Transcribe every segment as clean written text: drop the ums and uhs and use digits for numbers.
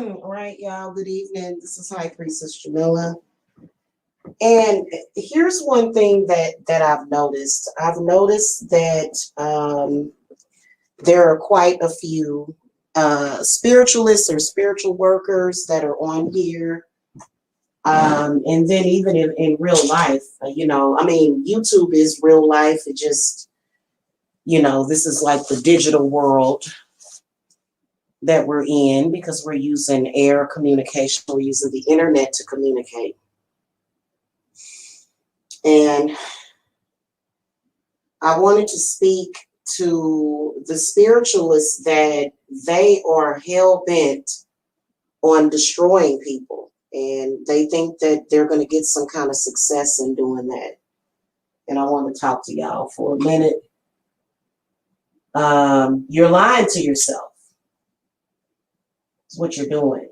All right, y'all. Good evening. This is High Priestess Jamila. And here's one thing that I've noticed. I've noticed that there are quite a few spiritualists or spiritual workers that are on here. And then even in real life, YouTube is real life. It just, this is like the digital world that we're in because we're using air communication. We're using the internet to communicate. And I wanted to speak to the spiritualists that they are hell-bent on destroying people. And they think that they're going to get some kind of success in doing that. And I want to talk to y'all for a minute. You're lying to yourself. That's what you're doing.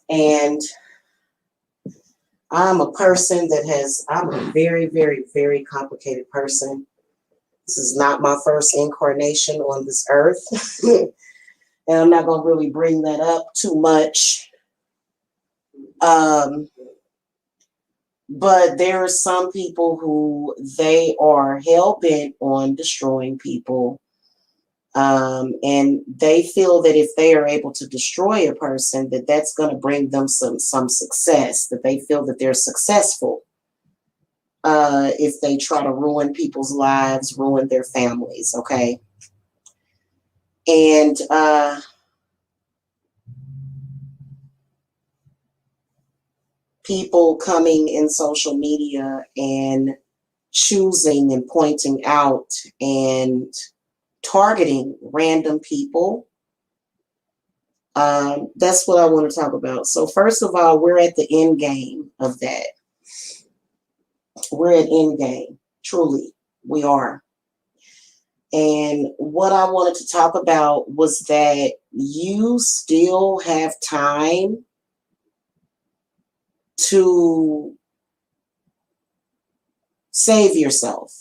And I'm a person I'm a very, very, very complicated person. This is not my first incarnation on this earth. And I'm not going to really bring that up too much. But there are some people who they are hell-bent on destroying people. And they feel that if they are able to destroy a person, that that's going to bring them some success, that they feel that they're successful if they try to ruin people's lives, ruin their families, okay? And people coming in social media and choosing and pointing out and targeting random people. That's what I want to talk about. So first of all, we're at the end game of that. We're at end game. Truly, we are. And what I wanted to talk about was that you still have time to save yourself.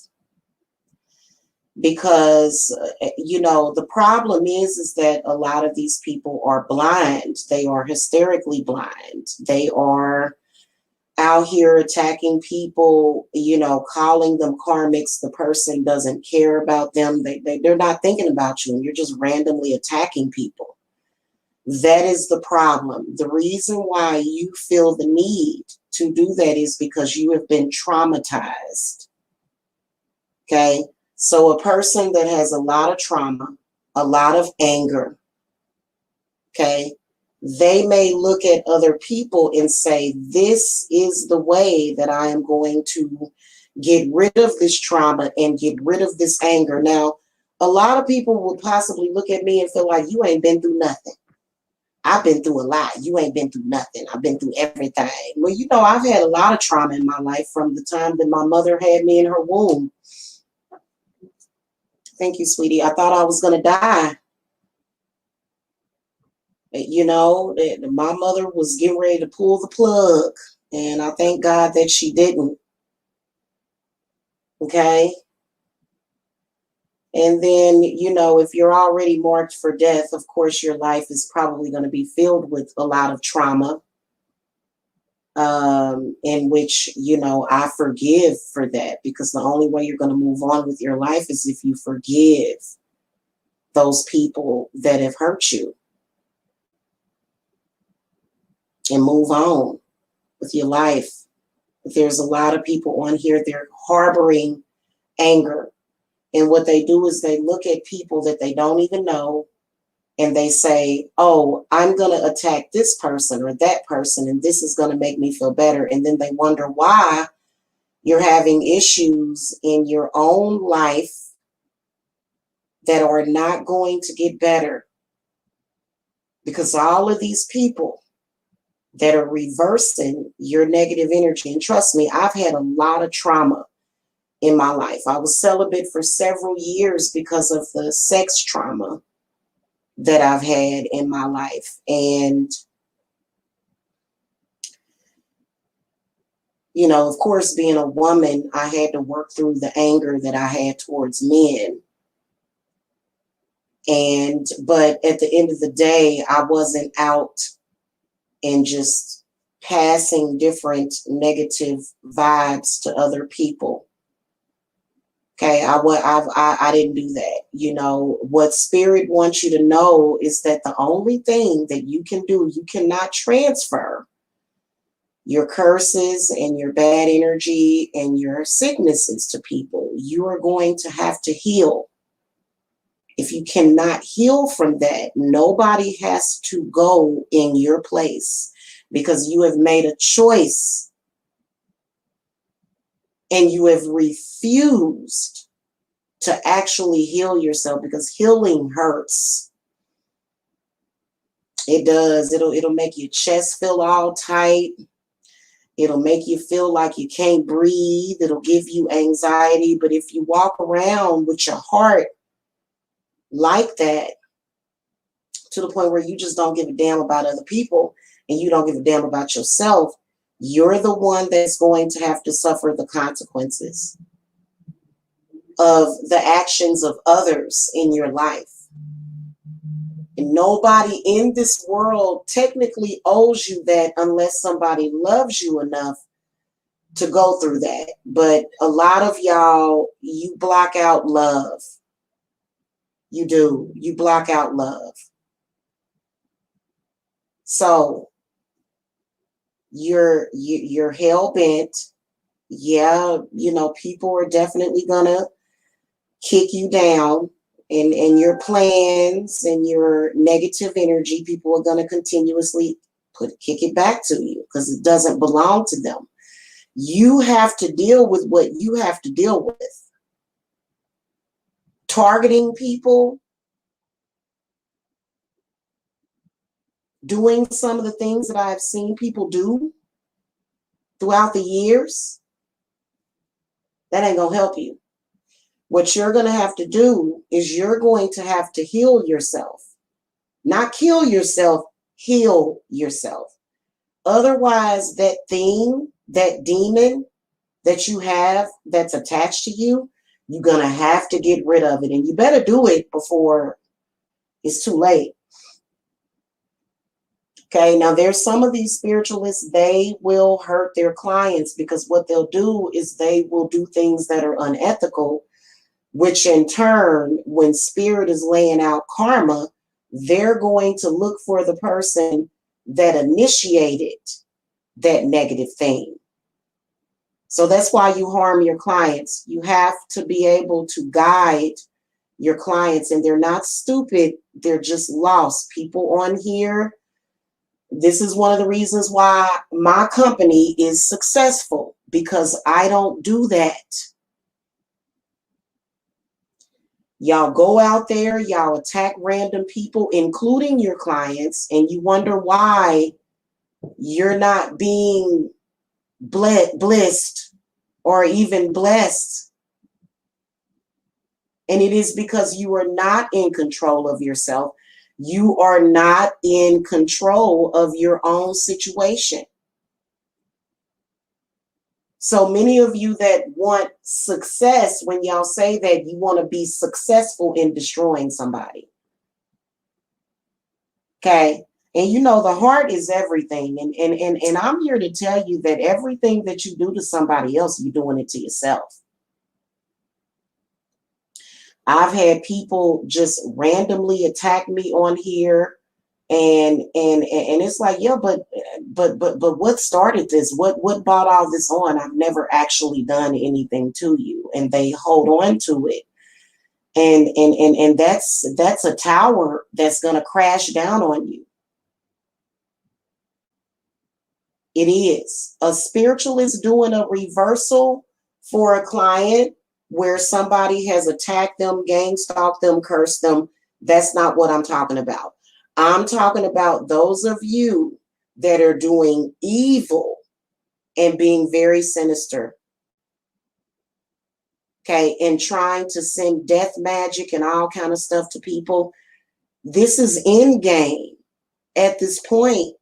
Because, the problem is that a lot of these people are blind. They are hysterically blind. They are out here attacking people, calling them karmics. The person doesn't care about them. They're not thinking about you, and you're just randomly attacking people. That is the problem. The reason why you feel the need to do that is because you have been traumatized. Okay? So a person that has a lot of trauma, a lot of anger, okay, they may look at other people and say, this is the way that I am going to get rid of this trauma and get rid of this anger. Now, a lot of people will possibly look at me and feel like, you ain't been through nothing. I've been through a lot. You ain't been through nothing. I've been through everything. Well, I've had a lot of trauma in my life from the time that my mother had me in her womb. Thank you, sweetie. I thought I was going to die. My mother was getting ready to pull the plug, and I thank God that she didn't. Okay? And then, if you're already marked for death, of course, your life is probably going to be filled with a lot of trauma, in which, I forgive for that, because the only way you're going to move on with your life is if you forgive those people that have hurt you and move on with your life. There's a lot of people on here, they're harboring anger. And what they do is they look at people that they don't even know, and they say, oh, I'm going to attack this person or that person, and this is going to make me feel better. And then they wonder why you're having issues in your own life that are not going to get better. Because all of these people that are reversing your negative energy, and trust me, I've had a lot of trauma in my life. I was celibate for several years because of the sex trauma that I've had in my life. And, of course, being a woman, I had to work through the anger that I had towards men. But at the end of the day, I wasn't out and just passing different negative vibes to other people. Okay, I didn't do that. You know, what spirit wants you to know is that the only thing that you can do, you cannot transfer your curses and your bad energy and your sicknesses to people. You are going to have to heal. If you cannot heal from that, nobody has to go in your place because you have made a choice and you have refused to actually heal yourself, because healing hurts. It does. It'll make your chest feel all tight. It'll make you feel like you can't breathe. It'll give you anxiety. But if you walk around with your heart like that, to the point where you just don't give a damn about other people and you don't give a damn about yourself, you're the one that's going to have to suffer the consequences of the actions of others in your life. And nobody in this world technically owes you that unless somebody loves you enough to go through that. But a lot of y'all, you block out love. You do. You block out love. So you're hell bent. Yeah, you know, people are definitely gonna kick you down, and your plans and your negative energy, people are gonna continuously kick it back to you because it doesn't belong to them. You have to deal with what you have to deal with. Targeting people, doing some of the things that I've seen people do throughout the years, that ain't gonna help you. What you're gonna have to do is you're going to have to heal yourself. Not kill yourself, heal yourself. Otherwise, that thing, that demon that you have that's attached to you, you're going to have to get rid of it. And you better do it before it's too late. Okay, now there's some of these spiritualists, they will hurt their clients because what they'll do is they will do things that are unethical, which in turn, when spirit is laying out karma, they're going to look for the person that initiated that negative thing. So that's why you harm your clients. You have to be able to guide your clients, and they're not stupid. They're just lost. People on here, this is one of the reasons why my company is successful, because I don't do that. Y'all go out there, y'all attack random people, including your clients, and you wonder why you're not being blessed or even blessed. And it is because you are not in control of yourself. You are not in control of your own situation. So many of you that want success, when y'all say that you want to be successful in destroying somebody. Okay. And you know, the heart is everything. And I'm here to tell you that everything that you do to somebody else, you're doing it to yourself. I've had people just randomly attack me on here, and it's like, yeah, but what started this? What brought all this on? I've never actually done anything to you, and they hold on to it, and that's a tower that's gonna crash down on you. It is. A spiritualist doing a reversal for a client where somebody has attacked them, gang stalked them, cursed them. That's not what I'm talking about. I'm talking about those of you that are doing evil and being very sinister. Okay, and trying to send death magic and all kind of stuff to people. This is end game at this point.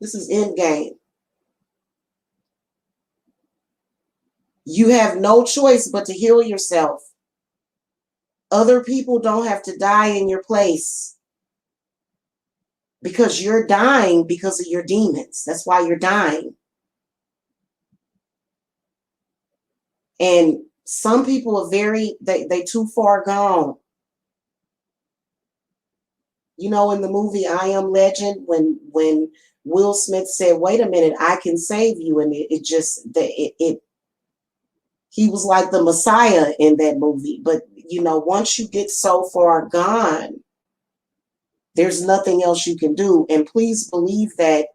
This is end game. You have no choice but to heal yourself. Other people don't have to die in your place, because you're dying because of your demons. That's why you're dying. And some people are they too far gone. You know, in the movie I Am Legend, when Will Smith said, "Wait a minute, I can save you," and he was like the Messiah in that movie. But you know, once you get so far gone, there's nothing else you can do. And please believe that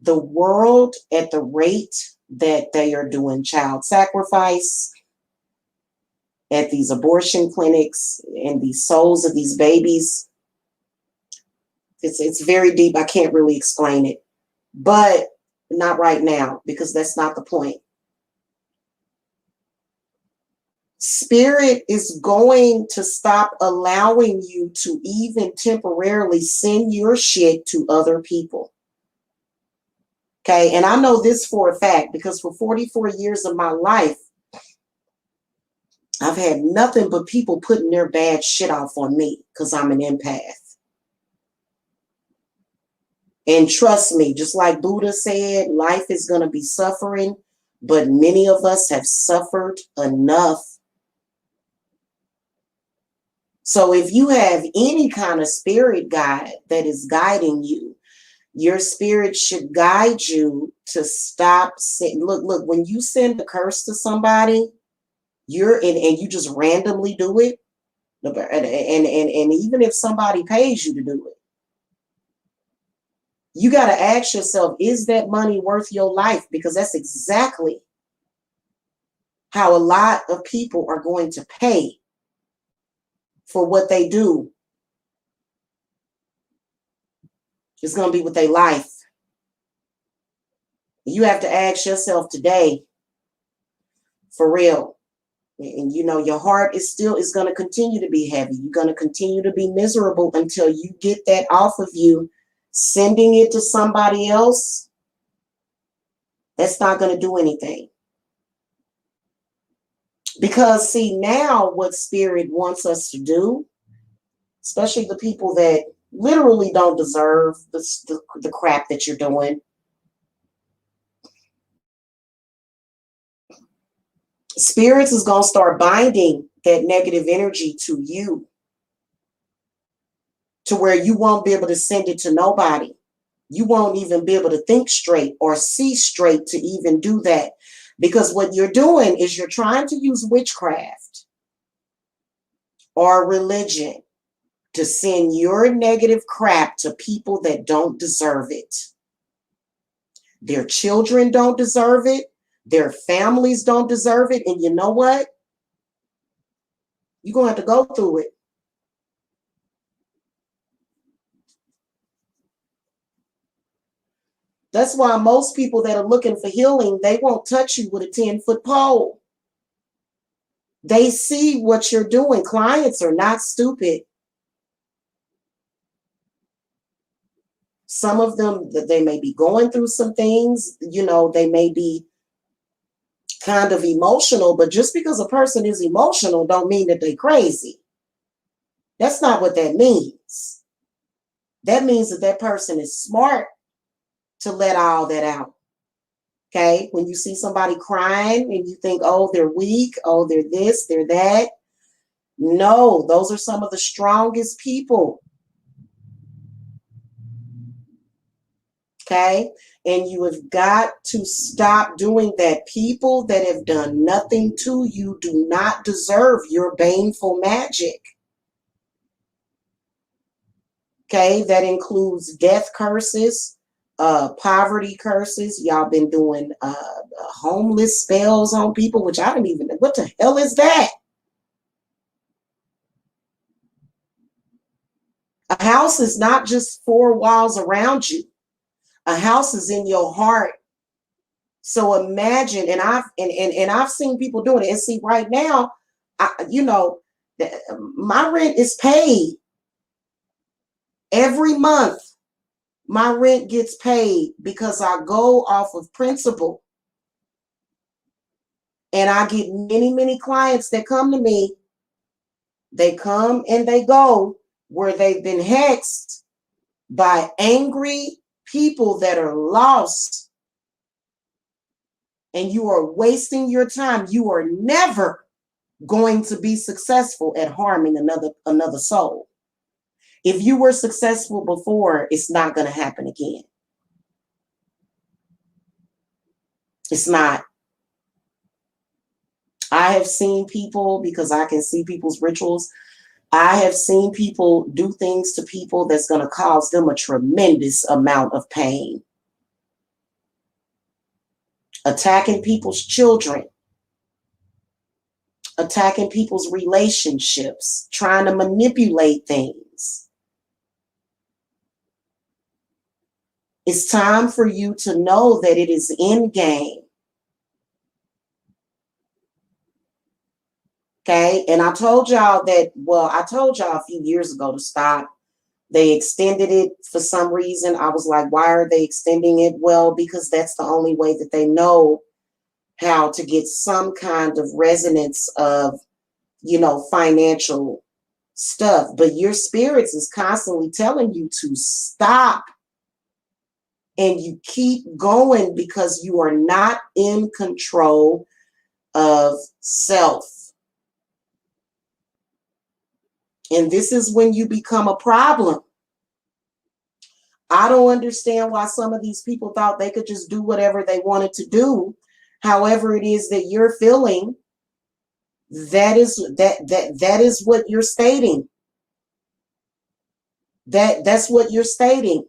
the world, at the rate that they are doing child sacrifice at these abortion clinics and these souls of these babies, it's very deep. I can't really explain it, but not right now, because that's not the point. Spirit is going to stop allowing you to even temporarily send your shit to other people. Okay, and I know this for a fact, because for 44 years of my life, I've had nothing but people putting their bad shit off on me because I'm an empath. And trust me, just like Buddha said, life is going to be suffering, but many of us have suffered enough. So if you have any kind of spirit guide that is guiding you, your spirit should guide you to stop. Look, when you send a curse to somebody, and you just randomly do it, and even if somebody pays you to do it, you got to ask yourself, is that money worth your life? Because that's exactly how a lot of people are going to pay for what they do. It's going to be with their life. You have to ask yourself today, for real. And you know, your heart is going to continue to be heavy. You're going to continue to be miserable until you get that off of you. Sending it to somebody else, that's not going to do anything. Because see, now what spirit wants us to do, especially the people that literally don't deserve the crap that you're doing, spirits is going to start binding that negative energy to you, to where you won't be able to send it to nobody. You won't even be able to think straight or see straight to even do that. Because what you're doing is you're trying to use witchcraft or religion to send your negative crap to people that don't deserve it. Their children don't deserve it. Their families don't deserve it. And you know what? You're going to have to go through it. That's why most people that are looking for healing, they won't touch you with a 10-foot pole. They see what you're doing. Clients are not stupid. Some of them, they may be going through some things, you know, they may be kind of emotional, but just because a person is emotional don't mean that they're crazy. That's not what that means. That means that that person is smart to let all that out. Okay, when you see somebody crying and you think, oh, they're weak, oh, they're this, they're that. No, those are some of the strongest people. Okay, and you have got to stop doing that. People that have done nothing to you do not deserve your baneful magic. Okay, that includes death curses, poverty curses. Y'all been doing homeless spells on people, which I don't even know. What the hell is that? A house is not just four walls around you. A house is in your heart. So imagine, and I've seen people doing it. And see, right now, you know, my rent is paid every month. My rent gets paid because I go off of principle. And I get many, many clients that come to me. They come and they go where they've been hexed by angry people that are lost. And you are wasting your time. You are never going to be successful at harming another soul. If you were successful before, it's not going to happen again. It's not. I have seen people, because I can see people's rituals, I have seen people do things to people that's going to cause them a tremendous amount of pain. Attacking people's children, attacking people's relationships, trying to manipulate things. It's time for you to know that it is in game. Okay, and I told y'all that, well, I told y'all a few years ago to stop. They extended it for some reason. I was like, why are they extending it? Well, because that's the only way that they know how to get some kind of resonance of, you know, financial stuff. But your spirits is constantly telling you to stop. And you keep going because you are not in control of self. And this is when you become a problem. I don't understand why some of these people thought they could just do whatever they wanted to do. However it is that you're feeling, that is what you're stating. That's what you're stating.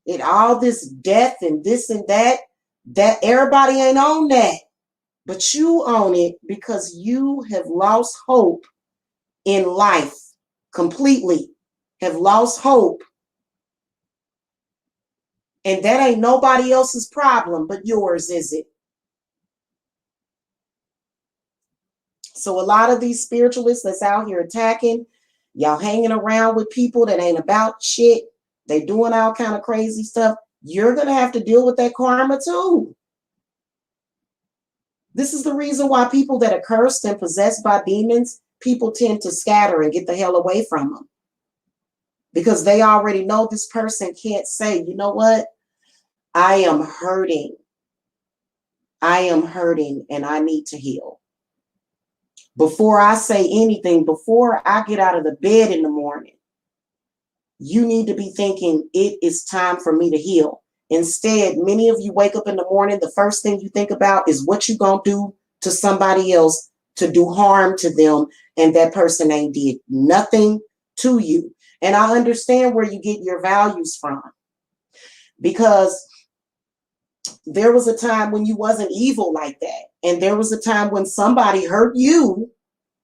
And all this death and this and that everybody ain't on that. But you own it because you have lost hope in life completely. Have lost hope. And that ain't nobody else's problem but yours, is it? So a lot of these spiritualists that's out here attacking, y'all hanging around with people that ain't about shit. They doing all kind of crazy stuff. You're going to have to deal with that karma too. This is the reason why people that are cursed and possessed by demons, people tend to scatter and get the hell away from them. Because they already know this person can't say, you know what? I am hurting. I am hurting and I need to heal. Before I say anything, before I get out of the bed in the morning, you need to be thinking it is time for me to heal. Instead, many of you wake up in the morning, the first thing you think about is what you're going to do to somebody else to do harm to them, and that person ain't did nothing to you. And I understand where you get your values from, because there was a time when you wasn't evil like that. And there was a time when somebody hurt you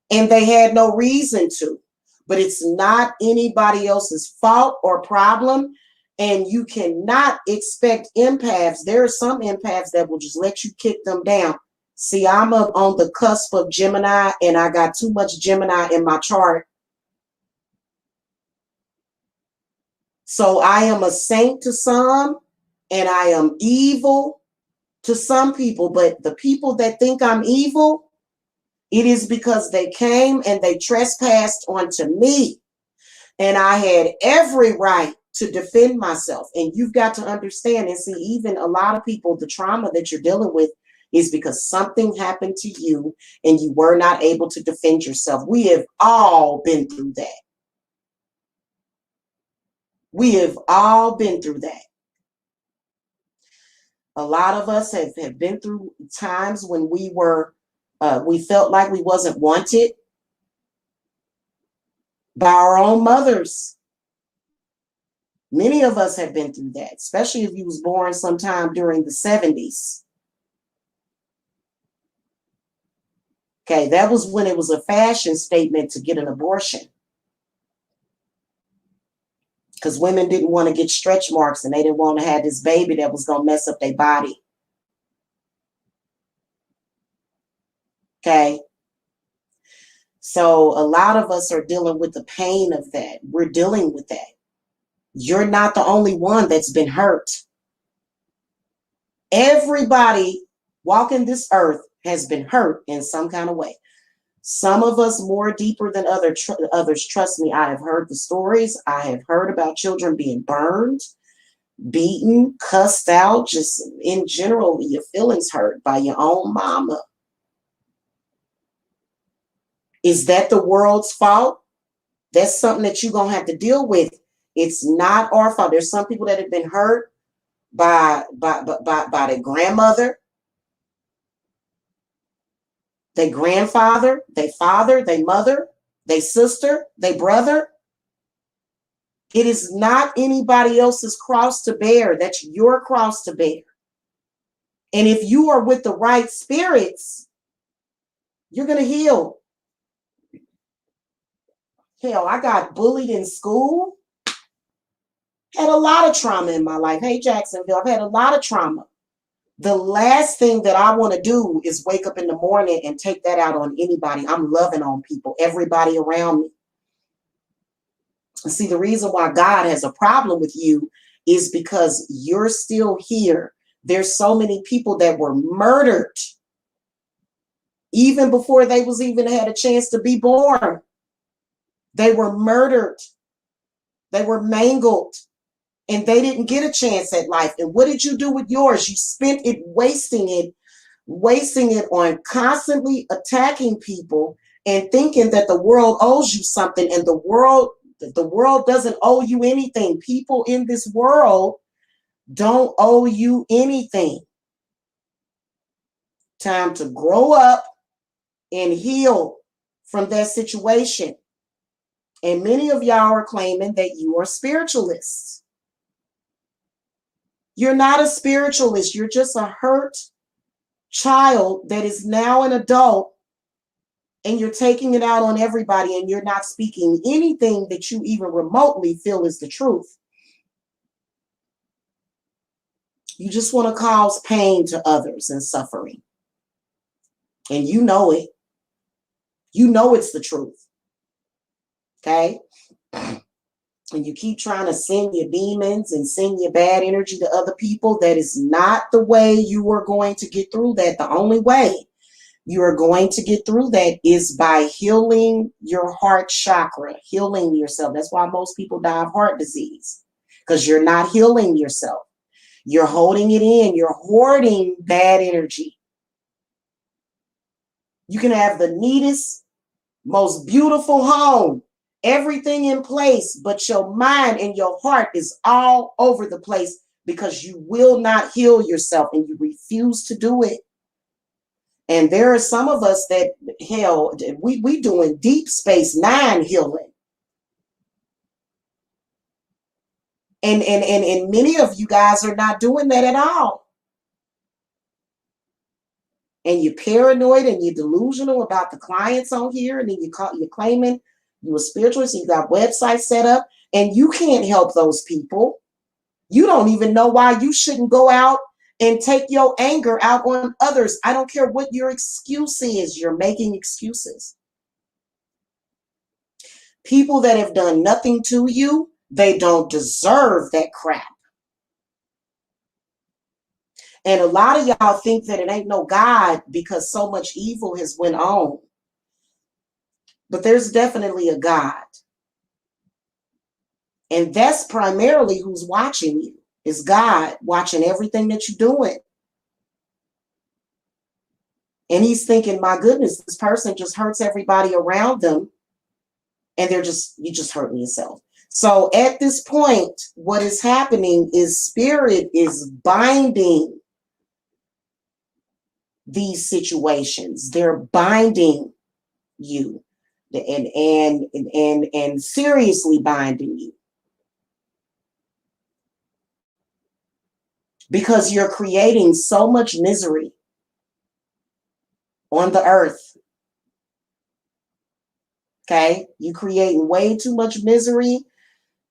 and they had no reason to. But it's not anybody else's fault or problem. And you cannot expect empaths. There are some empaths that will just let you kick them down. See, I'm up on the cusp of Gemini, and I got too much Gemini in my chart. So I am a saint to some, and I am evil to some people. But the people that think I'm evil, it is because they came and they trespassed onto me. And I had every right to defend myself. And you've got to understand and see, even a lot of people, the trauma that you're dealing with is because something happened to you and you were not able to defend yourself. We have all been through that. We have all been through that. A lot of us have been through times when we felt like we wasn't wanted by our own mothers. Many of us have been through that, especially if you was born sometime during the 70s. Okay, that was when it was a fashion statement to get an abortion. Because women didn't want to get stretch marks and they didn't want to have this baby that was going to mess up their body. Okay. So a lot of us are dealing with the pain of that. We're dealing with that. You're not the only one that's been hurt. Everybody walking this earth has been hurt in some kind of way. Some of us more deeper than others. Trust me, I have heard the stories. I have heard about children being burned, beaten, cussed out, just in general, your feelings hurt by your own mama. Is that the world's fault? That's something that you're going to have to deal with. It's not our fault. There's some people that have been hurt by their grandmother, their grandfather, their father, their mother, their sister, their brother. It is not anybody else's cross to bear. That's your cross to bear. And if you are with the right spirits, you're going to heal. Hell, I got bullied in school. Had a lot of trauma in my life. Hey, Jacksonville, I've had a lot of trauma. The last thing that I want to do is wake up in the morning and take that out on anybody. I'm loving on people, everybody around me. And see, the reason why God has a problem with you is because you're still here. There's so many people that were murdered even before they was even had a chance to be born. They were murdered. They were mangled. And they didn't get a chance at life. And what did you do with yours? You spent it wasting it on constantly attacking people and thinking that the world owes you something. And the world doesn't owe you anything. People in this world don't owe you anything. Time to grow up and heal from that situation. And many of y'all are claiming that you are spiritualists. You're not a spiritualist. You're just a hurt child that is now an adult, and you're taking it out on everybody, and you're not speaking anything that you even remotely feel is the truth. You just want to cause pain to others and suffering. And you know it. You know it's the truth. Okay? And you keep trying to send your demons and send your bad energy to other people. That is not the way you are going to get through that. The only way you are going to get through that is by healing your heart chakra, healing yourself. That's why most people die of heart disease, because you're not healing yourself. You're holding it in. You're hoarding bad energy. You can have the neatest, most beautiful home, everything in place, but your mind and your heart is all over the place because you will not heal yourself and you refuse to do it. And there are some of us that, hell, we doing Deep Space Nine healing. And many of you guys are not doing that at all. And you're paranoid and you're delusional about the clients on here, and then you're claiming you're a spiritualist, you got websites set up, and you can't help those people. You don't even know why you shouldn't go out and take your anger out on others. I don't care what your excuse is. You're making excuses. People that have done nothing to you, they don't deserve that crap. And a lot of y'all think that it ain't no God because so much evil has went on. But there's definitely a God. And that's primarily who's watching you, is God watching everything that you're doing. And he's thinking, my goodness, this person just hurts everybody around them. And you just hurting yourself. So at this point, what is happening is spirit is binding these situations. They're binding you and seriously binding you. Because you're creating so much misery on the earth. Okay? You're creating way too much misery.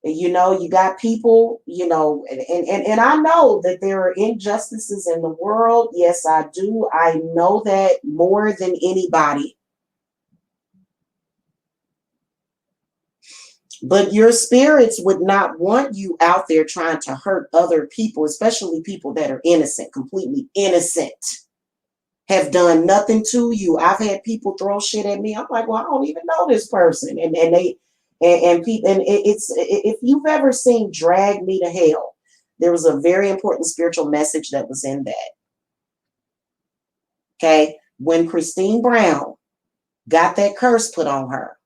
You know, you got people, you know, and I know that there are injustices in the world. Yes, I do. I know that more than anybody. But your spirits would not want you out there trying to hurt other people, especially people that are innocent, completely innocent. have done nothing to you. I've had people throw shit at me. I'm like, well, I don't even know this person. And people, and it's, if you've ever seen Drag Me to Hell, there was a very important spiritual message that was in that. Okay. When Christine Brown got that curse put on her,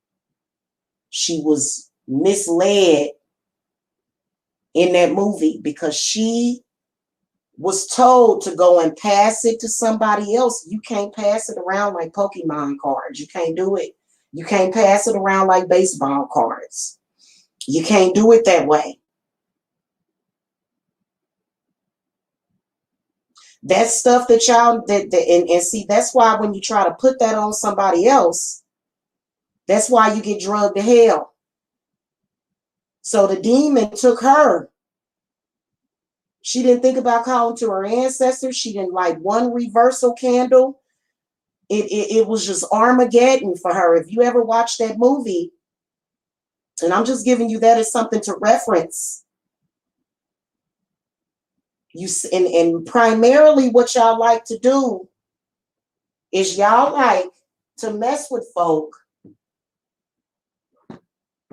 she was misled in that movie because she was told to go and pass it to somebody else. You can't pass it around like Pokemon cards. You can't do it. You can't pass it around like baseball cards. You can't do it that way. That stuff that y'all and see, that's why when you try to put that on somebody else, that's why you get drugged to hell. So the demon took her. She didn't think about calling to her ancestors. She didn't light one reversal candle. It was just Armageddon for her. If you ever watch that movie, and I'm just giving you that as something to reference. And primarily what y'all like to do is y'all like to mess with folk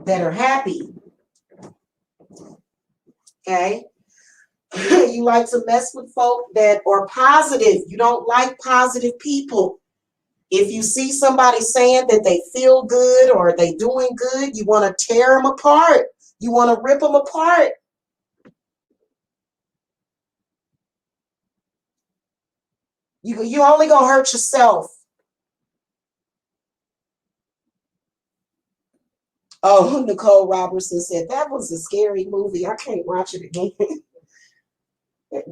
that are happy. Okay? You like to mess with folk that are positive. You don't like positive people. If you see somebody saying that they feel good or they doing good, you want to tear them apart. You want to rip them apart. You only gonna hurt yourself. Oh, Nicole Robertson said that was a scary movie. I can't watch it again.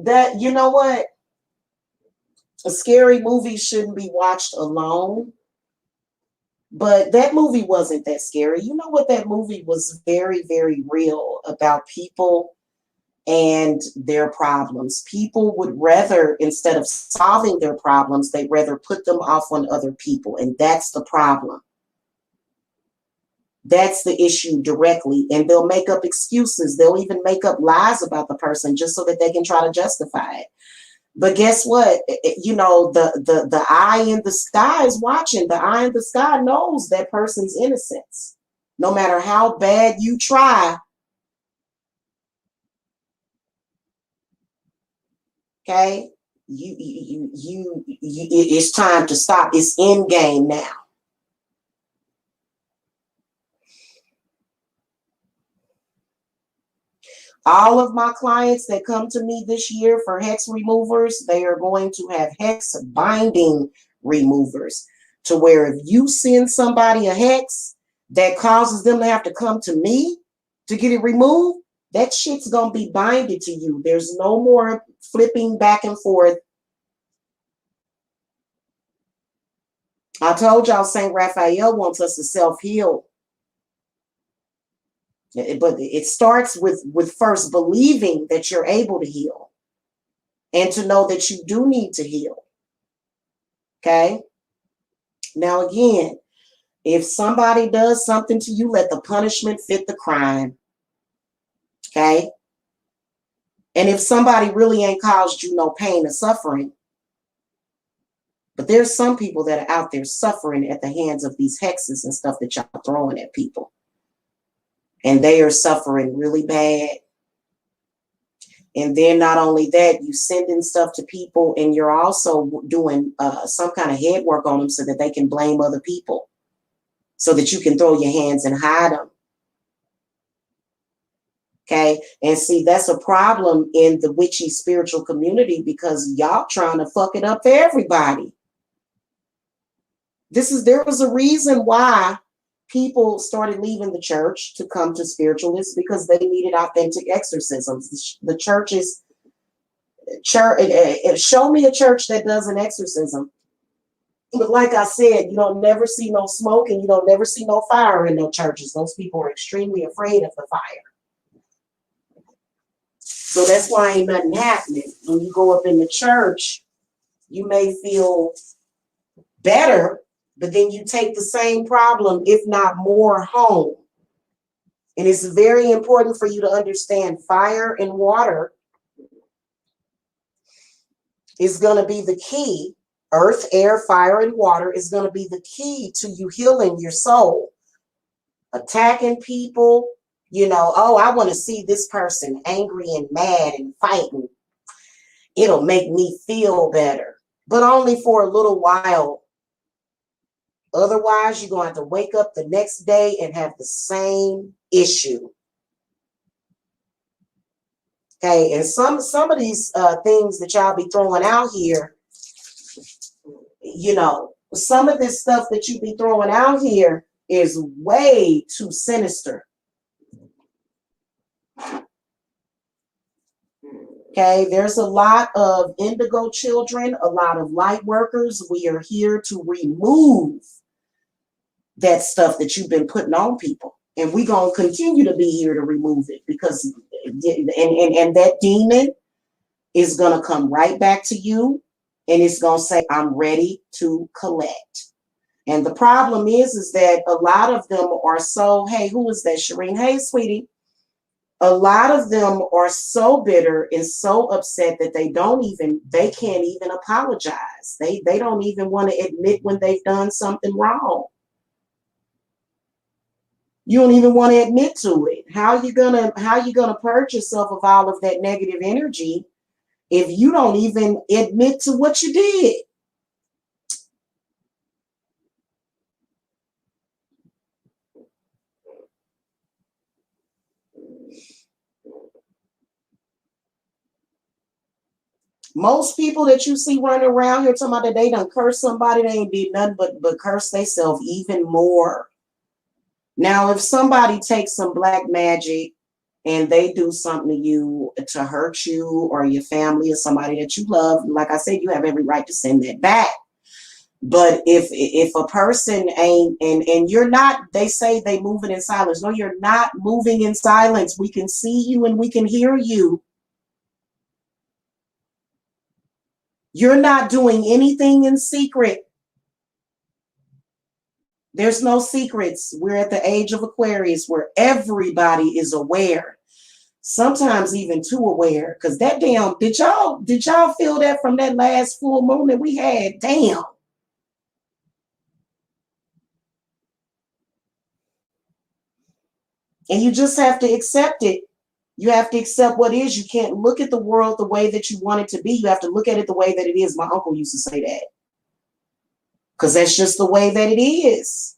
That, you know what? A scary movie shouldn't be watched alone. But that movie wasn't that scary. You know what? That movie was very, very real about people and their problems. People would rather, instead of solving their problems, they'd rather put them off on other people. And that's the problem. That's the issue directly. And they'll make up excuses. They'll even make up lies about the person just so that they can try to justify it. But guess what? You know, the eye in the sky is watching. The eye in the sky knows that person's innocence. No matter how bad you try. Okay? It's time to stop. It's end game now. All of my clients that come to me this year for hex removers, they are going to have hex binding removers, to where if you send somebody a hex that causes them to have to come to me to get it removed, that shit's going to be binded to you. There's no more flipping back and forth. I told y'all St. Raphael wants us to self-heal. But it starts with first believing that you're able to heal and to know that you do need to heal. Okay? Now, again, if somebody does something to you, let the punishment fit the crime. Okay? And if somebody really ain't caused you no pain or suffering, but there's some people that are out there suffering at the hands of these hexes and stuff that y'all throwing at people. And they are suffering really bad. And then not only that, you sending stuff to people and you're also doing some kind of head work on them so that they can blame other people, so that you can throw your hands and hide them. Okay. And see, that's a problem in the witchy spiritual community because y'all trying to fuck it up for everybody. There was a reason why people started leaving the church to come to spiritualists, because they needed authentic exorcisms. The churches, show me a church that does an exorcism. But like I said, you don't never see no smoke and you don't never see no fire in no churches. Those people are extremely afraid of the fire. So that's why ain't nothing happening. When you go up in the church, you may feel better, but then you take the same problem, if not more, home. And it's very important for you to understand fire and water is going to be the key Earth, air, fire, and water is going to be the key to you healing your soul. Attacking people, oh, I want to see this person angry and mad and fighting. It'll make me feel better, but only for a little while. Otherwise, you're going to have to wake up the next day and have the same issue. Okay, and some of these things that y'all be throwing out here, some of this stuff that you be throwing out here is way too sinister. Okay, there's a lot of indigo children, a lot of light workers. We are here to remove that stuff that you've been putting on people. And we're going to continue to be here to remove it, because and that demon is going to come right back to you, and it's going to say, I'm ready to collect. And the problem is that a lot of them are so, hey, who is that, Shireen? Hey, sweetie. A lot of them are so bitter and so upset that they can't even apologize. They don't even want to admit when they've done something wrong. You don't even want to admit to it. How you gonna purge yourself of all of that negative energy if you don't even admit to what you did? Most people that you see running around here talking about that they done curse somebody, they ain't did nothing but curse themselves even more. Now, if somebody takes some black magic and they do something to you to hurt you or your family or somebody that you love, like I said, you have every right to send that back. But if a person ain't, and you're not, they say they moving in silence. No, you're not moving in silence. We can see you and we can hear you. You're not doing anything in secret. There's no secrets. We're at the age of Aquarius where everybody is aware. Sometimes even too aware. Because that damn, did y'all feel that from that last full moon that we had? Damn. And you just have to accept it. You have to accept what is. You can't look at the world the way that you want it to be. You have to look at it the way that it is. My uncle used to say that. Because that's just the way that it is.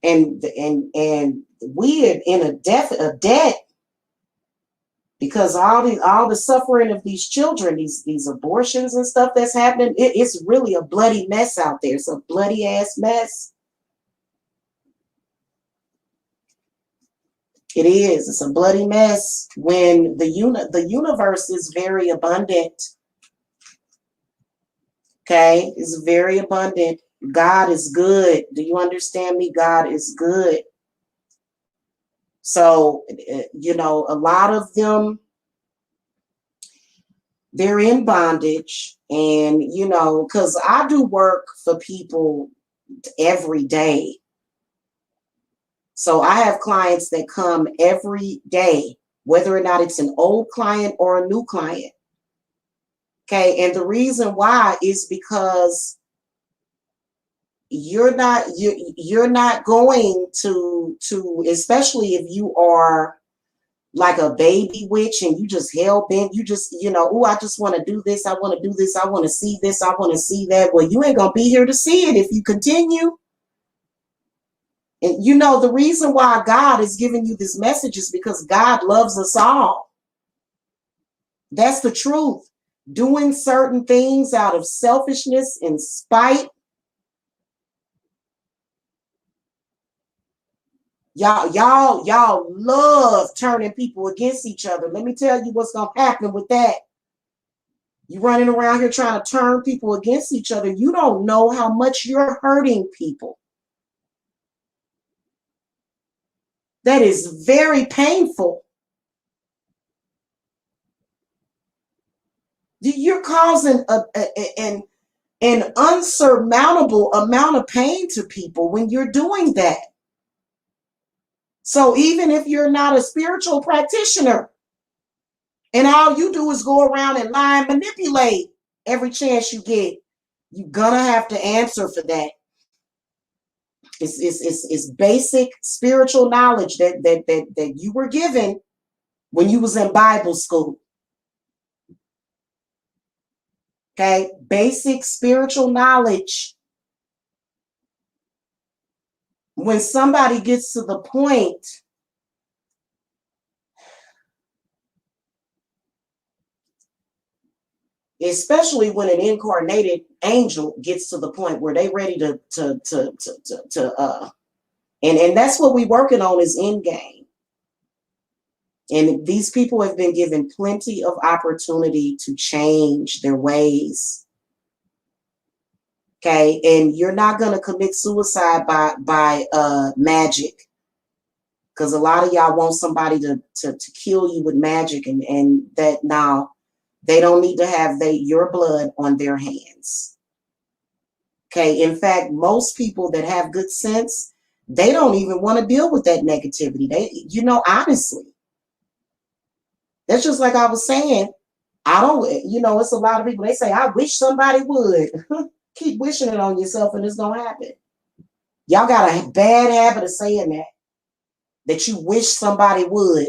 And we are in a debt because all the suffering of these children, these abortions and stuff that's happening, it's really a bloody mess out there. It's a bloody ass mess. It is. It's a bloody mess when the universe is very abundant. Okay, it's very abundant. God is good. Do you understand me? God is good. So, a lot of them, they're in bondage. And, because I do work for people every day. So I have clients that come every day, whether or not it's an old client or a new client. Okay, and the reason why is because you're not going to, especially if you are like a baby witch and you just hell bent, you just, oh, I just want to do this, I want to do this, I want to see this, I want to see that. Well, you ain't gonna be here to see it if you continue. And the reason why God is giving you this message is because God loves us all. That's the truth. Doing certain things out of selfishness and spite. Y'all love turning people against each other. Let me tell you what's going to happen with that. You running around here trying to turn people against each other. You don't know how much you're hurting people. That is very painful. You're causing an unsurmountable amount of pain to people when you're doing that. So even if you're not a spiritual practitioner and all you do is go around and lie and manipulate, Every chance you get, you're gonna have to answer for that. It's basic spiritual knowledge that you were given when you was in Bible school. Okay, basic spiritual knowledge. When somebody gets to the point especially when an incarnated angel gets to the point where they ready to and that's what we working on is end game. And these people have been given plenty of opportunity to change their ways. Okay, and you're not gonna commit suicide by magic, because a lot of y'all want somebody to kill you with magic, and that now they don't need to have your blood on their hands. Okay, in fact, most people that have good sense, they don't even want to deal with that negativity. They, honestly, that's just like I was saying. I don't, it's a lot of people, they say, I wish somebody would. Keep wishing it on yourself and it's going to happen. Y'all got a bad habit of saying that you wish somebody would.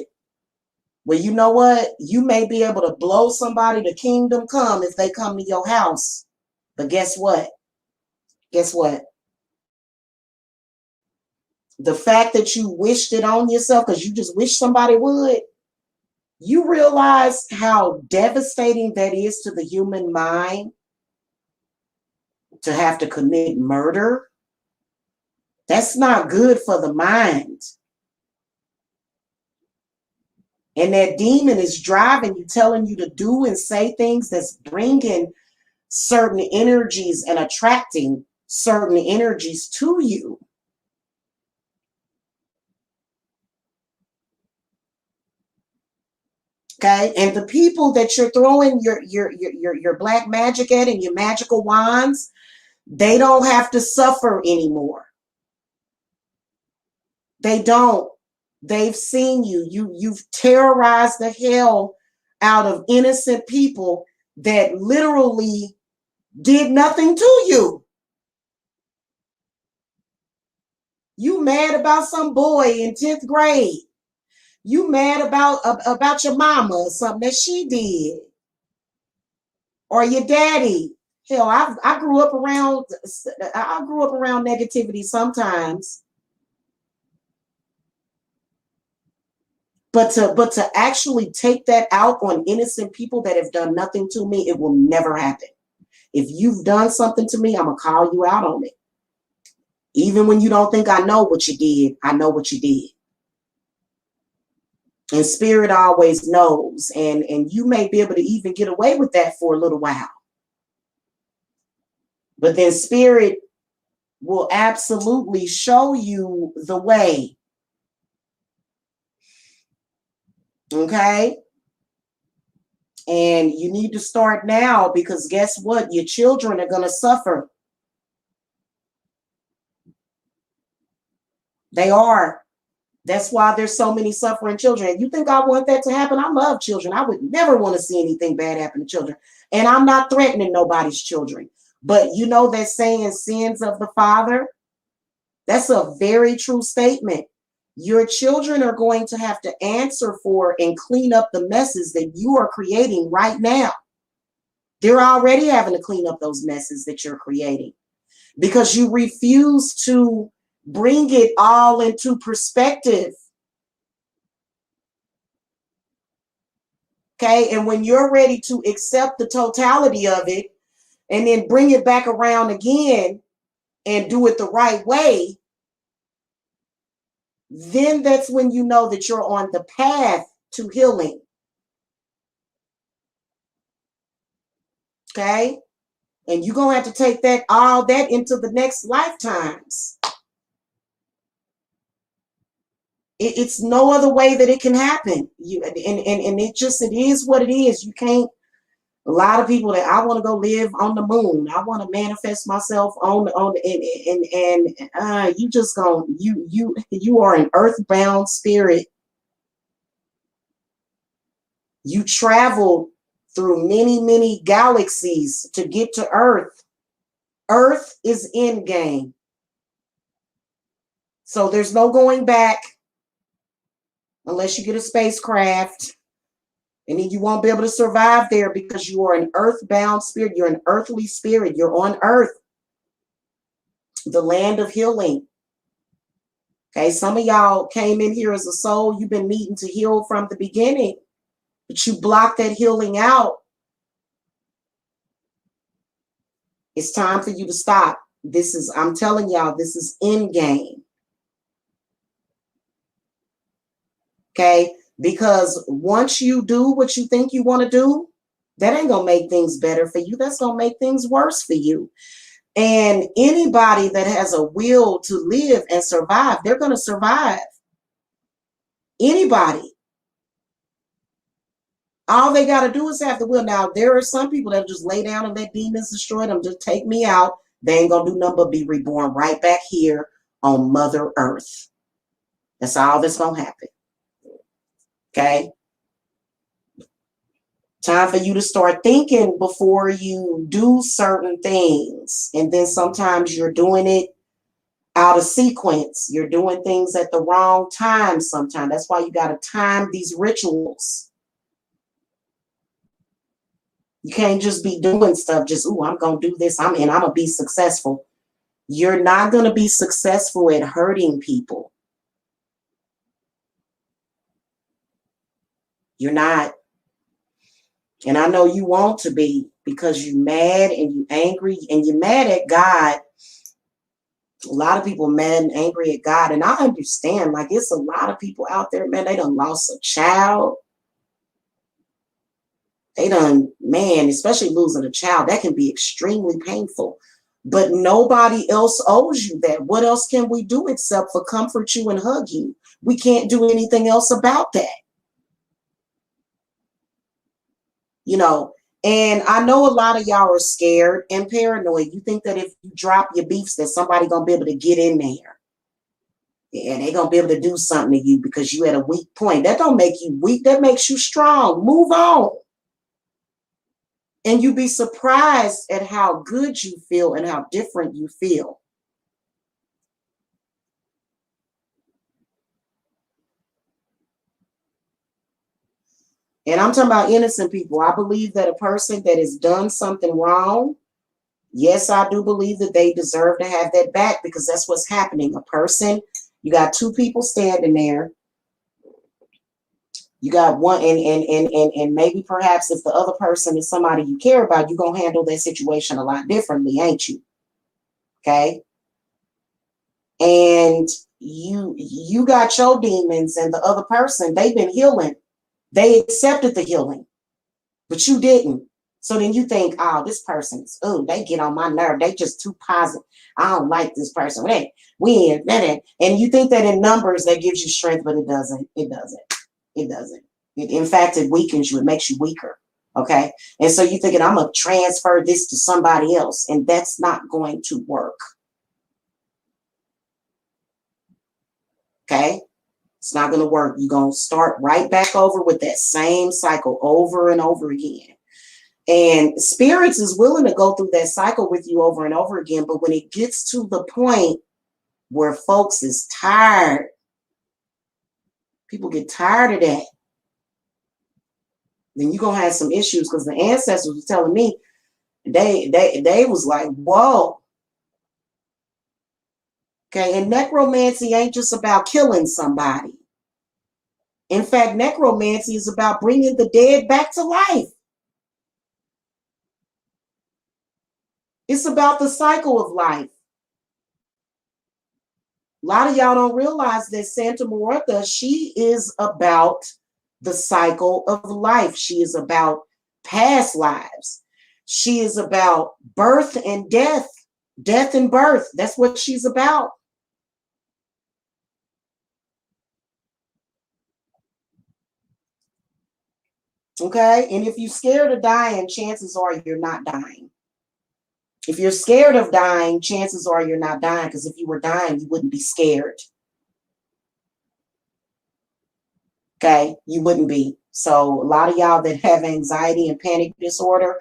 Well, you know what? You may be able to blow somebody to kingdom come if they come to your house. But guess what? Guess what? The fact that you wished it on yourself because you just wish somebody would, you realize how devastating that is to the human mind to have to commit murder. That's not good for the mind. And that demon is driving you, telling you to do and say things that's bringing certain energies and attracting certain energies to you. Okay, and the people that you're throwing your black magic at and your magical wands, they don't have to suffer anymore. They don't. They've seen you. You've terrorized the hell out of innocent people that literally did nothing to you. You mad about some boy in 10th grade. You mad about your mama or something that she did. Or your daddy. Hell, I grew up around negativity sometimes. But to actually take that out on innocent people that have done nothing to me, it will never happen. If you've done something to me, I'm going to call you out on it. Even when you don't think I know what you did, I know what you did. And spirit always knows. And you may be able to even get away with that for a little while. But then spirit will absolutely show you the way. Okay? And you need to start now, because guess what? Your children are going to suffer. They are. That's why there's so many suffering children. You think I want that to happen? I love children. I would never want to see anything bad happen to children. And I'm not threatening nobody's children. But you know that saying, sins of the father? That's a very true statement. Your children are going to have to answer for and clean up the messes that you are creating right now. They're already having to clean up those messes that you're creating because you refuse to bring it all into perspective. Okay, and when you're ready to accept the totality of it and then bring it back around again and do it the right way, then that's when you know that you're on the path to healing. Okay, and you're gonna have to take all that into the next lifetimes. It's no other way that it can happen. And it is what it is. You can't. A lot of people that I want to go live on the moon. I want to manifest myself you just gonna you are an earthbound spirit. You travel through many, many galaxies to get to Earth. Earth is end game. So there's no going back unless you get a spacecraft. And then you won't be able to survive there because you are an earthbound spirit. You're an earthly spirit. You're on Earth, the land of healing. Okay, some of y'all came in here as a soul. You've been needing to heal from the beginning, but you blocked that healing out. It's time for you to stop. This is, I'm telling y'all, this is end game. Okay, because once you do what you think you want to do, that ain't gonna make things better for you. That's gonna make things worse for you. And anybody that has a will to live and survive, they're gonna survive. Anybody. All they got to do is have the will. Now, there are some people that just lay down and let demons destroy them. Just take me out. They ain't going to do nothing but be reborn right back here on Mother Earth. That's all that's going to happen. Okay? Time for you to start thinking before you do certain things. And then sometimes you're doing it out of sequence. You're doing things at the wrong time sometimes. That's why you got to time these rituals. You can't just be doing stuff just, ooh, I'm going to do this. I'm going to be successful. You're not going to be successful at hurting people. You're not. And I know you want to be because you're mad and you're angry and you're mad at God. A lot of people mad and angry at God. And I understand, like, it's a lot of people out there, man, they done lost a child. They done, man, especially losing a child, that can be extremely painful. But nobody else owes you that. What else can we do except for comfort you and hug you? We can't do anything else about that. You know, and I know a lot of y'all are scared and paranoid. You think that if you drop your beefs that somebody gonna be able to get in there. And they're gonna be able to do something to you because you at a weak point. That don't make you weak, that makes you strong. Move on. And you'd be surprised at how good you feel and how different you feel. And I'm talking about innocent people. I believe that a person that has done something wrong, yes, I do believe that they deserve to have that back because that's what's happening. A person, you got two people standing there. You got one, and maybe perhaps if the other person is somebody you care about, you're going to handle that situation a lot differently, ain't you? Okay? And you got your demons and the other person, they've been healing. They accepted the healing, but you didn't. So then you think, oh, this person's, oh, they get on my nerve. They just too positive. I don't like this person. And you think that in numbers that gives you strength, but it doesn't. It doesn't. It doesn't. In fact, it weakens you. It makes you weaker. Okay. And so you're thinking, I'm going to transfer this to somebody else. And that's not going to work. Okay. It's not going to work. You're going to start right back over with that same cycle over and over again. And spirits is willing to go through that cycle with you over and over again. But when it gets to the point where folks is tired, people get tired of that, then you're going to have some issues because the ancestors were telling me, they was like, whoa. Okay, and necromancy ain't just about killing somebody. In fact, necromancy is about bringing the dead back to life. It's about the cycle of life. A lot of y'all don't realize that Santa Muerta, she is about the cycle of life. She is about past lives. She is about birth and death, death and birth. That's what she's about. Okay, and if you're scared of dying, chances are you're not dying. If you're scared of dying, chances are you're not dying, because if you were dying, you wouldn't be scared. Okay, you wouldn't be. So a lot of y'all that have anxiety and panic disorder,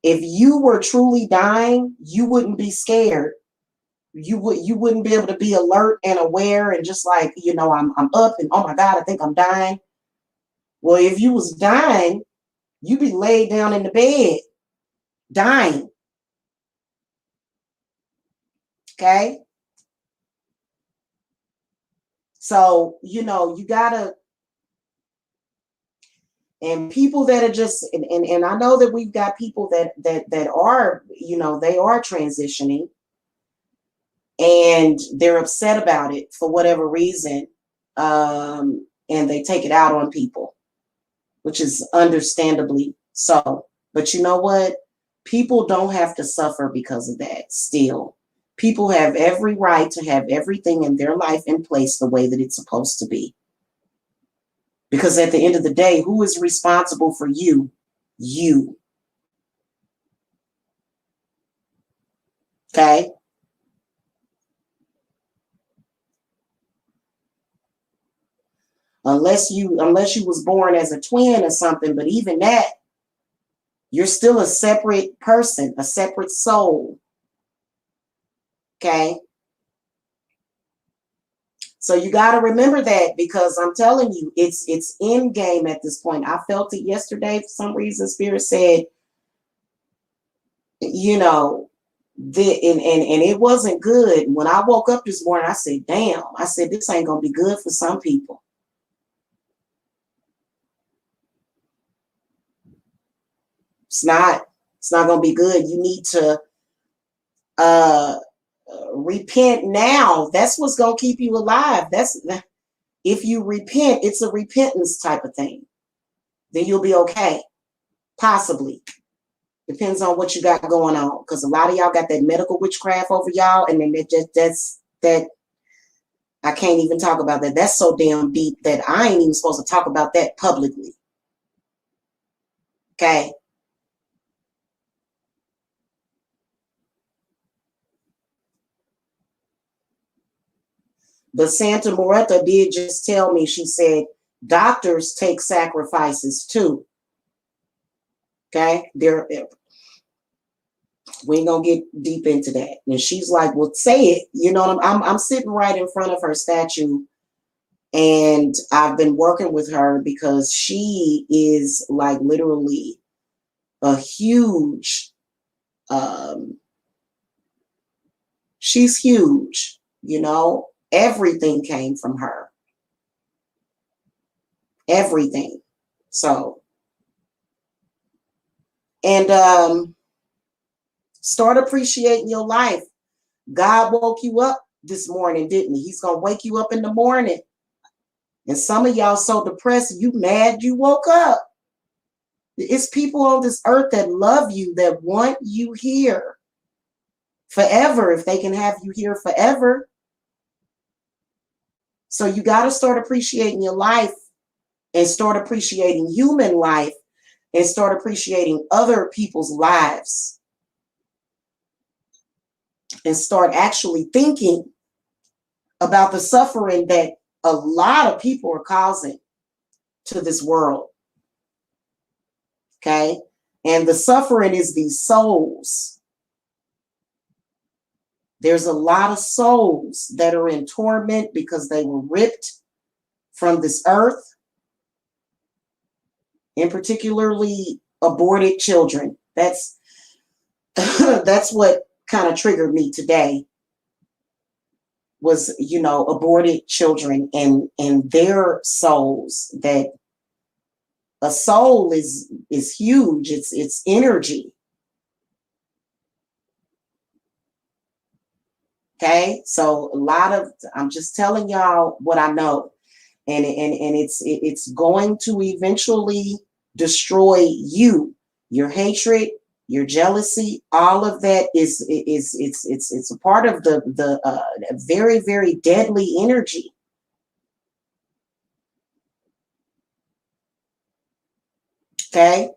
if you were truly dying, you wouldn't be scared. You wouldn't be able to be alert and aware and just like, you know, I'm up and oh my God, I think I'm dying. Well, if you was dying, you'd be laid down in the bed, dying. Okay. So, you know, you gotta, and people that are just, and I know that we've got people that are, you know, they are transitioning and they're upset about it for whatever reason. And they take it out on people, which is understandably so. But you know what? People don't have to suffer because of that still. People have every right to have everything in their life in place the way that it's supposed to be. Because at the end of the day, who is responsible for you? You. Okay? Unless you was born as a twin or something, but even that, you're still a separate person, a separate soul. Okay? So you got to remember that, because I'm telling you, it's in game at this point. I felt it yesterday for some reason. Spirit said, you know, and it wasn't good. When I woke up this morning, I said, damn, I said, this ain't gonna be good for some people. It's not gonna be good. You need to repent now. That's what's gonna keep you alive. If you repent, it's a repentance type of thing. Then you'll be okay. Possibly. Depends on what you got going on. Because a lot of y'all got that medical witchcraft over y'all, and then that I can't even talk about that. That's so damn deep that I ain't even supposed to talk about that publicly. Okay. But Santa Moretta did just tell me, she said, doctors take sacrifices too. Okay. We ain't gonna get deep into that. And she's like, well, say it. You know, I'm sitting right in front of her statue, and I've been working with her because she is like literally a huge, she's huge, you know, everything came from her. Everything. So, and start appreciating your life. God woke you up this morning, didn't he? He's gonna wake you up in the morning. And some of y'all so depressed, you mad you woke up. It's people on this earth that love you, that want you here forever, if they can have you here forever. So you got to start appreciating your life, and start appreciating human life, and start appreciating other people's lives, and start actually thinking about the suffering that a lot of people are causing to this world. Okay? And the suffering is these souls. There's a lot of souls that are in torment because they were ripped from this earth, and particularly aborted children. That's that's what kind of triggered me today, was, you know, aborted children and their souls. That a soul is huge. It's energy. Okay, so I'm just telling y'all what I know, and it's going to eventually destroy you. Your hatred, your jealousy, all of that is it's a part of the very, very deadly energy. Okay,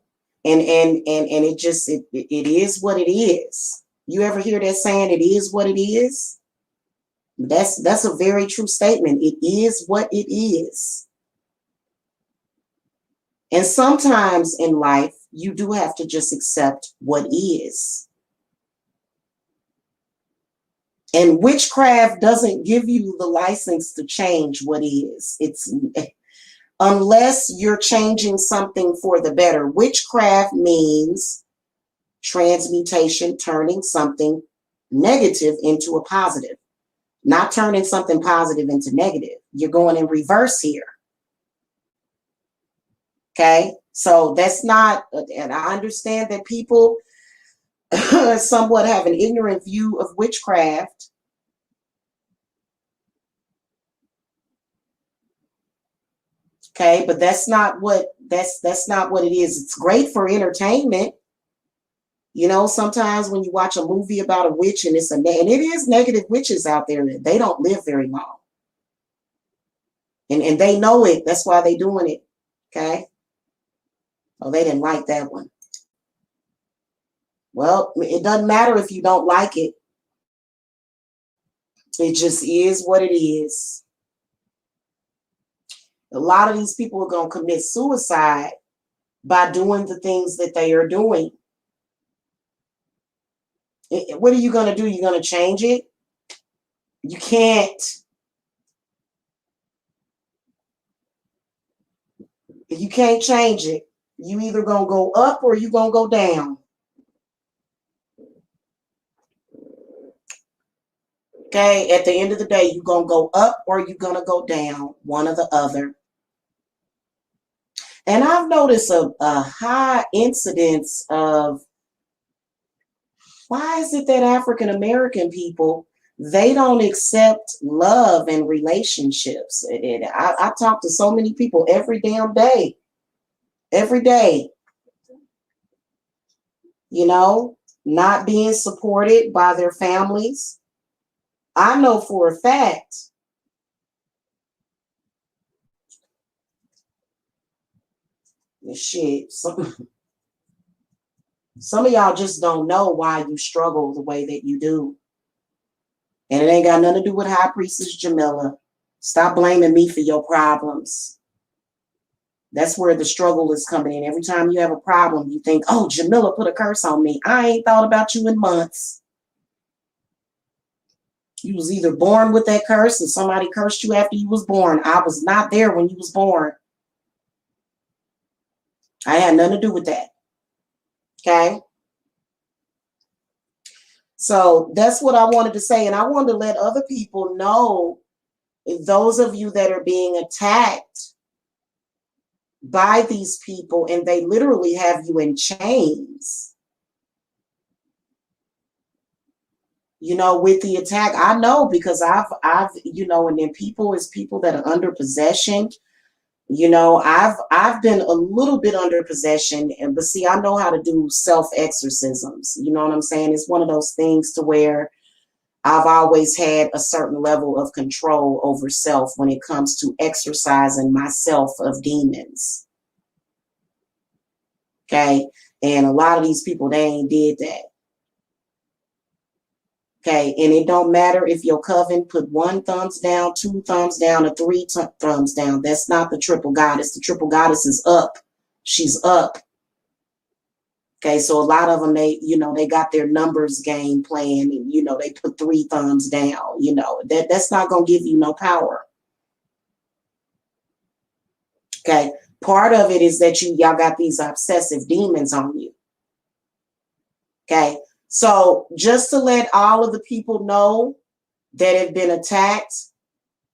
and it is what it is. You ever hear that saying, it is what it is? That's a very true statement. It is what it is. And sometimes in life, you do have to just accept what is. And witchcraft doesn't give you the license to change what is. It's unless you're changing something for the better. Witchcraft means transmutation, turning something negative into a positive, not turning something positive into negative. You're going in reverse here. Okay, so that's not, and I understand that people somewhat have an ignorant view of witchcraft. Okay, but that's not what it is. It's great for entertainment. You know, sometimes when you watch a movie about a witch and and it is negative witches out there, they don't live very long. And they know it. That's why they're doing it. Okay. Oh, they didn't like that one. Well, it doesn't matter if you don't like it. It just is what it is. A lot of these people are going to commit suicide by doing the things that they are doing. What are you going to do? You're going to change it? You can't. You can't change it. You either going to go up or you're going to go down. Okay, at the end of the day, you're going to go up or you're going to go down, one or the other. And I've noticed a high incidence of, why is it that African American people, they don't accept love and relationships? I talk to so many people every damn day. Every day. You know, not being supported by their families. I know for a fact. Shit. Some of y'all just don't know why you struggle the way that you do. And it ain't got nothing to do with High Priestess Jamila. Stop blaming me for your problems. That's where the struggle is coming in. Every time you have a problem, you think, oh, Jamila put a curse on me. I ain't thought about you in months. You was either born with that curse or somebody cursed you after you was born. I was not there when you was born. I had nothing to do with that. Okay? So that's what I wanted to say. And I wanted to let other people know, those of you that are being attacked by these people and they literally have you in chains. You know, with the attack, I know because I've, you know, and then people that are under possession. You know, I've been a little bit under possession, but see, I know how to do self-exorcisms. You know what I'm saying? It's one of those things to where I've always had a certain level of control over self when it comes to exorcising myself of demons. Okay. And a lot of these people, they ain't did that. Okay. And it don't matter if your coven put 1 thumbs down, 2 thumbs down, or 3 thumbs down. That's not the triple goddess. The triple goddess is up. She's up. Okay. So a lot of them, they, you know, they got their numbers game playing and, you know, they put 3 thumbs down, you know, that's not going to give you no power. Okay. Part of it is that y'all got these obsessive demons on you. Okay. So just to let all of the people know that have been attacked,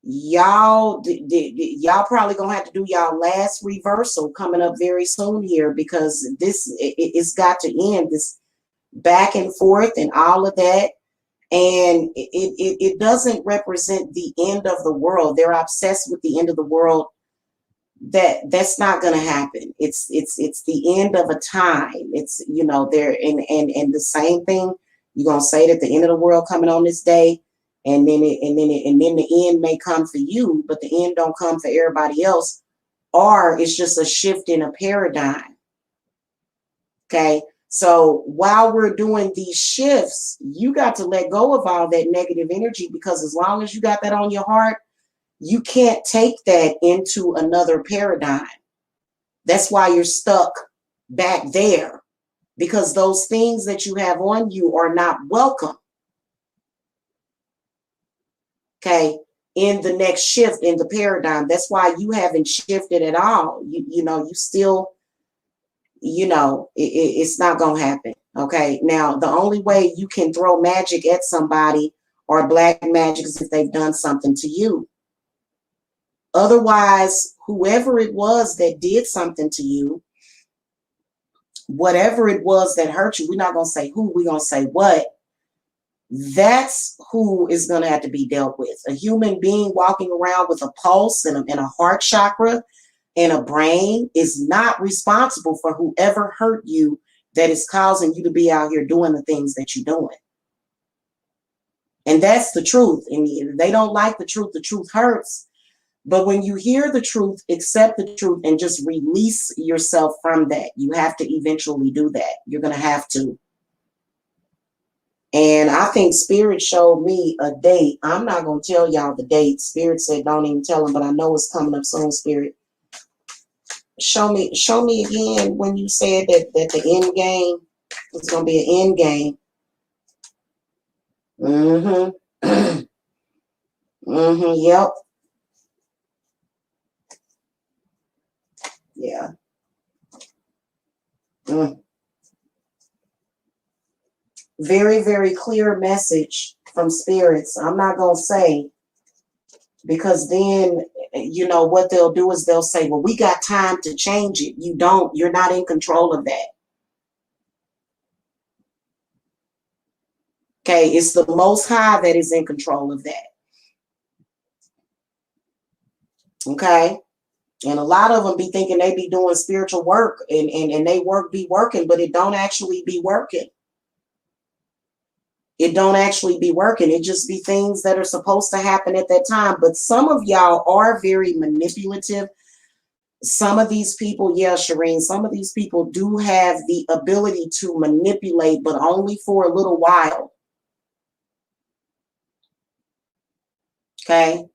y'all probably gonna have to do y'all last reversal coming up very soon here, because it's got to end, this back and forth and all of that. And it doesn't represent the end of the world. They're obsessed with the end of the world. That's not going to happen. It's the end of a time. It's, you know, there and the same thing. You're going to say that the end of the world coming on this day, and then the end may come for you, but the end don't come for everybody else, or it's just a shift in a paradigm. Okay. So while we're doing these shifts, you got to let go of all that negative energy, because as long as you got that on your heart, you can't take that into another paradigm. That's why you're stuck back there, because those things that you have on you are not welcome. Okay. In the next shift in the paradigm. That's why you haven't shifted at all. You still, it's not going to happen. Okay. Now, the only way you can throw magic at somebody or black magic is if they've done something to you. Otherwise, whoever it was that did something to you, whatever it was that hurt you, we're not going to say who, we're going to say what. That's who is going to have to be dealt with. A human being walking around with a pulse and a heart chakra and a brain is not responsible for whoever hurt you that is causing you to be out here doing the things that you're doing. And that's the truth. And they don't like the truth. The truth hurts. But when you hear the truth, accept the truth and just release yourself from that. You have to eventually do that. You're going to have to. And I think Spirit showed me a date. I'm not going to tell y'all the date. Spirit said don't even tell them, but I know it's coming up soon, Spirit. Show me again when you said that the end game is going to be an end game. Mm-hmm. Mm-hmm. Yep. Yeah. Mm. Very, very clear message from spirits. I'm not going to say, because then, what they'll do is they'll say, well, we got time to change it. You don't. You're not in control of that. Okay. It's the Most High that is in control of that. Okay. And a lot of them be thinking they be doing spiritual work and they be working, but it don't actually be working. It don't actually be working. It just be things that are supposed to happen at that time. But some of y'all are very manipulative. Some of these people, yeah, Shireen, some of these people do have the ability to manipulate, but only for a little while. Okay.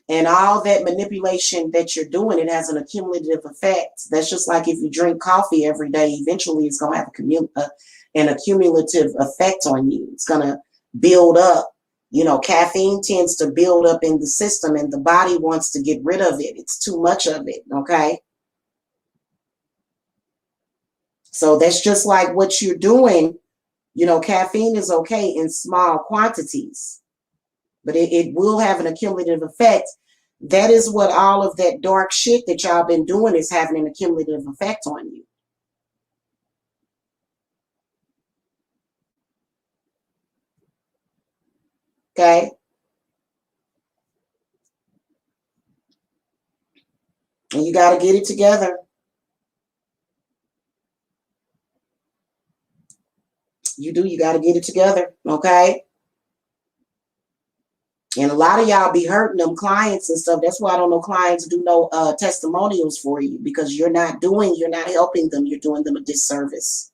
And all that manipulation that you're doing, it has an accumulative effect. That's just like if you drink coffee every day, eventually it's going to have an accumulative effect on you. It's going to build up. Caffeine tends to build up in the system and the body wants to get rid of it. It's too much of it. Okay. So that's just like what you're doing. Caffeine is okay in small quantities, but it will have an accumulative effect. That is what all of that dark shit that y'all been doing is having an accumulative effect on you. Okay. And you got to get it together. You do. You got to get it together. Okay. And a lot of y'all be hurting them clients and stuff. That's why I don't know clients do no testimonials for you, because you're not helping them. You're doing them a disservice.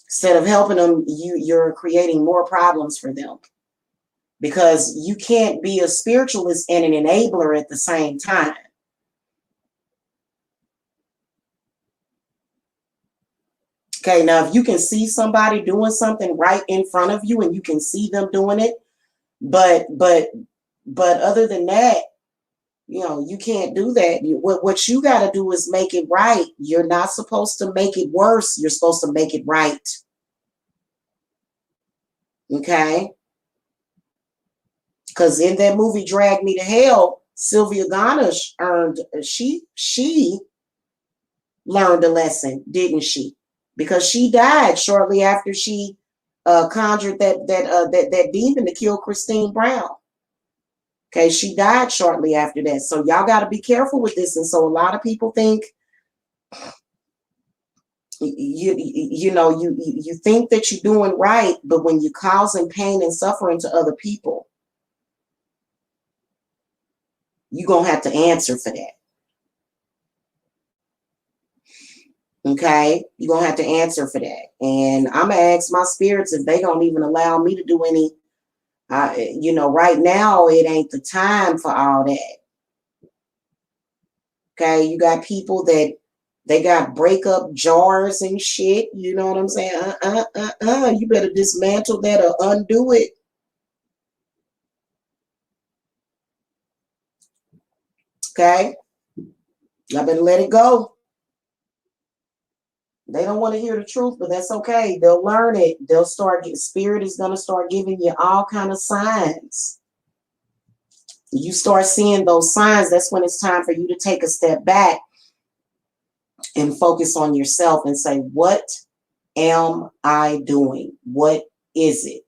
Instead of helping them, you're creating more problems for them, because you can't be a spiritualist and an enabler at the same time. Okay, now if you can see somebody doing something right in front of you and you can see them doing it, but other than that, you can't do that. What you got to do is make it right. You're not supposed to make it worse. You're supposed to make it right. Okay? Because in that movie Drag Me to Hell, Sylvia Garnish she learned a lesson, didn't she? Because she died shortly after she conjured that demon to kill Christine Brown. Okay, she died shortly after that. So y'all got to be careful with this. And so a lot of people think you think that you're doing right, but when you're causing pain and suffering to other people, you're gonna have to answer for that. Okay, you're gonna have to answer for that. And I'm gonna ask my spirits if they don't even allow me to do any You know, right now it ain't the time for all that. Okay, you got people that they got breakup jars and shit. You know what I'm saying? You better dismantle that or undo it. Okay, y'all better let it go. They don't want to hear the truth, but that's okay. They'll learn it. They'll start getting, spirit is going to start giving you all kind of signs. You start seeing those signs, that's when it's time for you to take a step back and focus on yourself and say, what am I doing? What is it?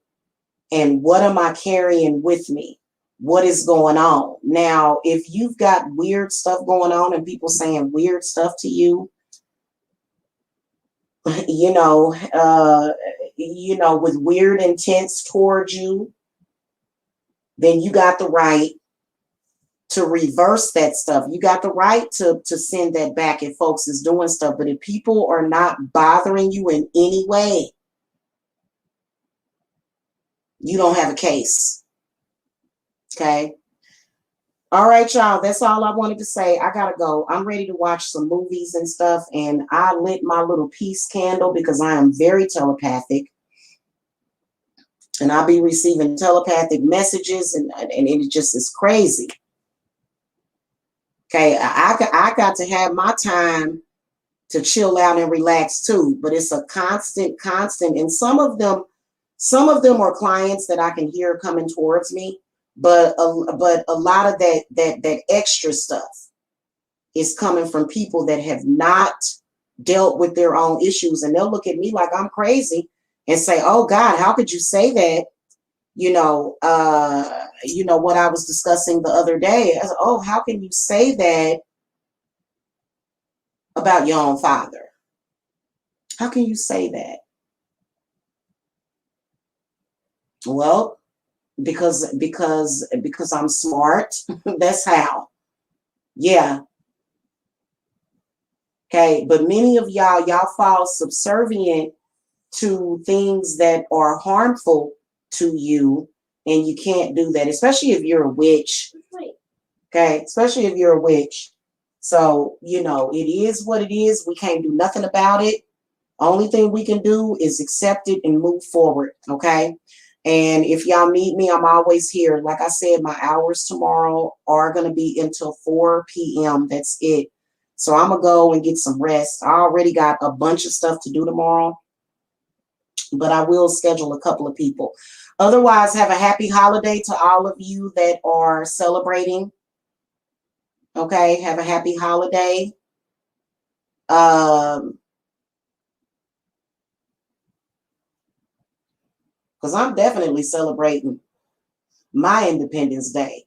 And what am I carrying with me? What is going on? Now, if you've got weird stuff going on and people saying weird stuff to you, you know, with weird intents towards you, then you got the right to reverse that stuff. You got the right to send that back if folks is doing stuff. But if people are not bothering you in any way, you don't have a case. Okay. All right, y'all. That's all I wanted to say. I gotta go. I'm ready to watch some movies and stuff. And I lit my little peace candle because I am very telepathic. And I'll be receiving telepathic messages, and it just is crazy. Okay, I got to have my time to chill out and relax too, but it's a constant, and some of them are clients that I can hear coming towards me, but a lot of that extra stuff is coming from people that have not dealt with their own issues, and they'll look at me like I'm crazy and say, "Oh God, how could you say that?" What I was discussing the other day. I said, "Oh, how can you say that about your own father? How can you say that?" Well, because I'm smart. That's how. Yeah. Okay. But many of y'all fall subservient to things that are harmful to you, and you can't do that, especially if you're a witch. Okay, especially if you're a witch. So, it is what it is. We can't do nothing about it. Only thing we can do is accept it and move forward. Okay. And if y'all need me, I'm always here. Like I said, my hours tomorrow are going to be until 4 p.m. That's it. So I'm going to go and get some rest. I already got a bunch of stuff to do tomorrow, but I will schedule a couple of people. Otherwise, have a happy holiday to all of you that are celebrating. Okay, have a happy holiday. Because I'm definitely celebrating my Independence Day.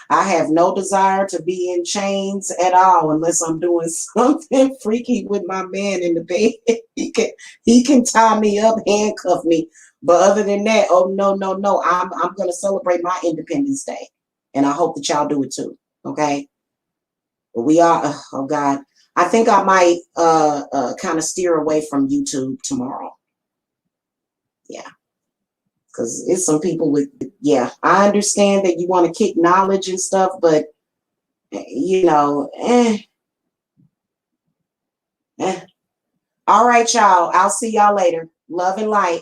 I have no desire to be in chains at all unless I'm doing something freaky with my man in the bed. He can tie me up, handcuff me. But other than that, oh no. I'm gonna celebrate my Independence Day. And I hope that y'all do it too. Okay. But we are, oh God. I think I might kind of steer away from YouTube tomorrow. Yeah. Because it's some people with, yeah, I understand that you want to kick knowledge and stuff, but eh. All right, y'all. I'll see y'all later. Love and light.